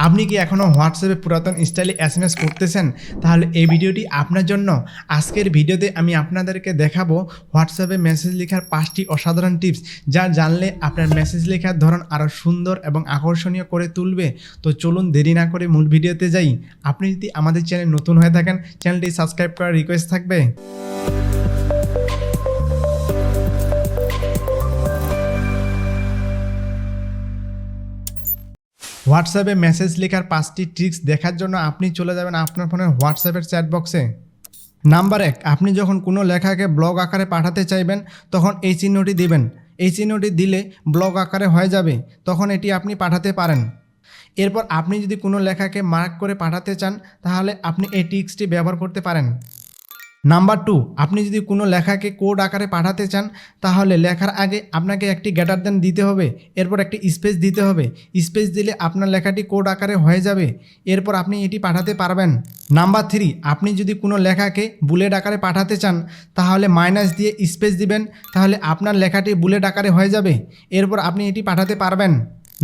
আপনি কি এখনও হোয়াটসঅ্যাপে পুরাতন স্টাইলে এসএমএস করতেছেন? তাহলে এই ভিডিওটি আপনার জন্য। আজকের ভিডিওতে আমি আপনাদেরকে দেখাবো হোয়াটসঅ্যাপে মেসেজ লেখার 5টি অসাধারণ টিপস, যা জানলে আপনার মেসেজ লেখার ধরন আরও সুন্দর এবং আকর্ষণীয় করে তুলবে। তো চলুন দেরি না করে মূল ভিডিওতে যাই। আপনি যদি আমাদের চ্যানেল নতুন হয়ে থাকেন, চ্যানেলটি সাবস্ক্রাইব করার রিকোয়েস্ট থাকবে। হোয়াটসঅ্যাপে মেসেজ লেখার 5টি ট্রিক্স দেখার জন্য আপনি চলে যাবেন আপনার ফোনের হোয়াটসঅ্যাপের চ্যাট বক্সে। নাম্বার 1, আপনি যখন কোনো লেখাকে ব্লগ আকারে পাঠাতে চাইবেন তখন এই চিহ্নটি দিবেন। এই চিহ্নটি দিলে ব্লগ আকারে হয়ে যাবে, তখন এটি আপনি পাঠাতে পারেন। এরপর আপনি যদি কোনো লেখাকে মার্ক করে পাঠাতে চান তাহলে আপনি এই ট্রিক্সটি ব্যবহার করতে পারেন। নাম্বার 2, আপনি যদি কোনো লেখাকে কোড আকারে পাঠাতে চান তাহলে লেখার আগে আপনাকে একটি গ্রেটার দ্যান দিতে হবে, এরপর একটি স্পেস দিতে হবে। স্পেস দিলে আপনার লেখাটি কোড আকারে হয়ে যাবে, এরপর আপনি এটি পাঠাতে পারবেন। নাম্বার 3, আপনি যদি কোনো লেখাকে বুলেট আকারে পাঠাতে চান তাহলে মাইনাস দিয়ে স্পেস দিবেন, তাহলে আপনার লেখাটি বুলেট আকারে হয়ে যাবে, এরপর আপনি এটি পাঠাতে পারবেন।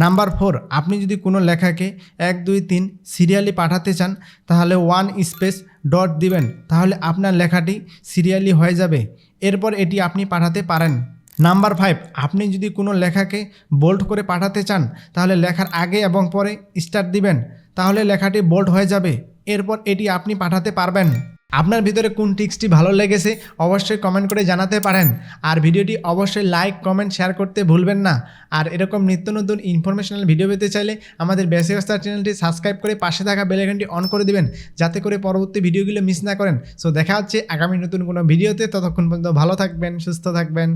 নাম্বার 4, আপনি যদি কোনো লেখাকে 1 2 3 সিরিয়ালি পাঠাতে চান তাহলে 1 স্পেস ডট দিবেন, তাহলে আপনার লেখাটি সিরিয়ালি হয়ে যাবে, এরপর এটি আপনি পাঠাতে পারেন। নাম্বার 5, আপনি যদি কোনো লেখাকে বোল্ড করে পাঠাতে চান তাহলে লেখার আগে এবং পরে স্টার দিবেন, তাহলে লেখাটি বোল্ড হয়ে যাবে, এরপর এটি আপনি পাঠাতে পারবেন। আপনার ভিতরে কোন ট্রিক্সটি ভালো লেগেছে অবশ্যই কমেন্ট করে জানাতে পারেন। আর ভিডিওটি অবশ্যই লাইক, কমেন্ট, শেয়ার করতে ভুলবেন না। আর এরকম নিত্য নতুন ইনফরমেশনাল ভিডিও পেতে চাইলে আমাদের বেসিক স্টার চ্যানেলটি সাবস্ক্রাইব করে পাশে থাকা বেল আইকনটি অন করে দিবেন, যাতে করে পরবর্তী ভিডিওগুলো মিস না করেন। সো দেখা হচ্ছে আগামী নতুন কোনো ভিডিওতে। ততক্ষণ পর্যন্ত ভালো থাকবেন, সুস্থ থাকবেন।